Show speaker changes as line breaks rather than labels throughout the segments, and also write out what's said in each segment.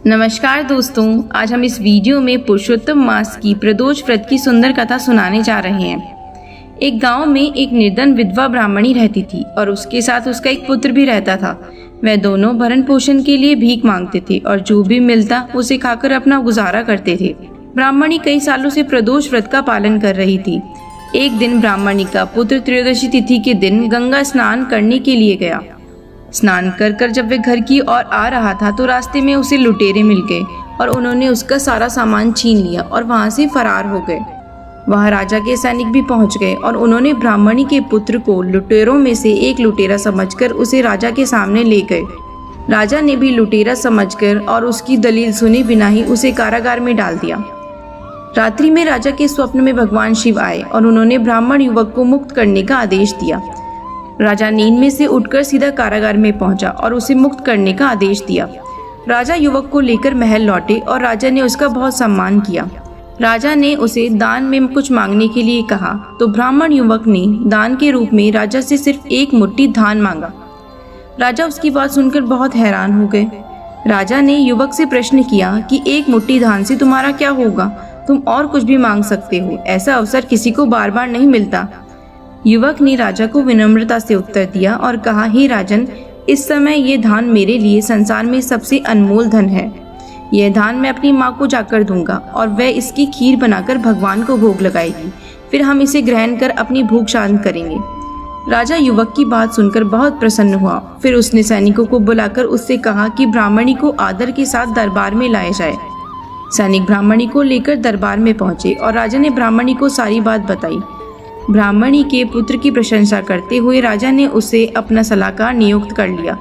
नमस्कार दोस्तों, आज हम इस वीडियो में पुरुषोत्तम मास की प्रदोष व्रत की सुंदर कथा सुनाने जा रहे हैं। एक गांव में एक निर्धन विधवा ब्राह्मणी रहती थी और उसके साथ उसका एक पुत्र भी रहता था। वह दोनों भरण पोषण के लिए भीख मांगते थे और जो भी मिलता उसे खाकर अपना गुजारा करते थे। ब्राह्मणी कई सालों से प्रदोष व्रत का पालन कर रही थी। एक दिन ब्राह्मणी का पुत्र त्रयोदशी तिथि के दिन गंगा स्नान करने के लिए गया। स्नान कर कर जब वह घर की ओर आ रहा था तो रास्ते में उसे लुटेरे मिल गए और उन्होंने उसका सारा सामान छीन लिया और वहां से फरार हो गए। वहां राजा के सैनिक भी पहुंच गए और उन्होंने ब्राह्मणी के पुत्र को लुटेरों में से एक लुटेरा समझकर उसे राजा के सामने ले गए। राजा ने भी लुटेरा समझकर और उसकी दलील सुने बिना ही उसे कारागार में डाल दिया। रात्रि में राजा के स्वप्न में भगवान शिव आए और उन्होंने ब्राह्मण युवक को मुक्त करने का आदेश दिया। राजा नींद में से उठकर सीधा कारागार में पहुंचा और उसे मुक्त करने का आदेश दिया। राजा युवक को लेकर महल लौटे और राजा ने उसका बहुत सम्मान किया। राजा ने उसे दान में कुछ मांगने के लिए कहा तो ब्राह्मण युवक ने दान के रूप में राजा से सिर्फ एक मुट्ठी धान मांगा। राजा उसकी बात सुनकर बहुत हैरान हो गए। राजा ने युवक से प्रश्न किया कि एक मुट्ठी धान से तुम्हारा क्या होगा? तुम और कुछ भी मांग सकते हो, ऐसा अवसर किसी को बार बार नहीं मिलता। युवक ने राजा को विनम्रता से उत्तर दिया और कहा, हे राजन, इस समय ये धान मेरे लिए संसार में सबसे अनमोल धन है। यह धान मैं अपनी माँ को जाकर दूंगा और वह इसकी खीर बनाकर भगवान को भोग लगाएगी। फिर हम इसे ग्रहण कर अपनी भूख शांत करेंगे। राजा युवक की बात सुनकर बहुत प्रसन्न हुआ। फिर उसने सैनिकों को बुलाकर उससे कहा कि ब्राह्मणी को आदर के साथ दरबार में लाया जाए। सैनिक ब्राह्मणी को लेकर दरबार में पहुंचे और राजा ने ब्राह्मणी को सारी बात बताई। ब्राह्मणी के पुत्र की प्रशंसा करते हुए राजा ने उसे अपना सलाहकार नियुक्त कर लिया।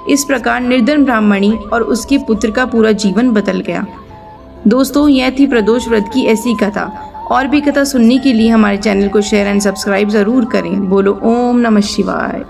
इस प्रकार निर्धन ब्राह्मणी और उसके पुत्र का पूरा जीवन बदल गया। दोस्तों, यह थी प्रदोष व्रत की ऐसी कथा। और भी कथा सुनने के लिए हमारे चैनल को शेयर एंड सब्सक्राइब जरूर करें। बोलो ओम नमः शिवाय।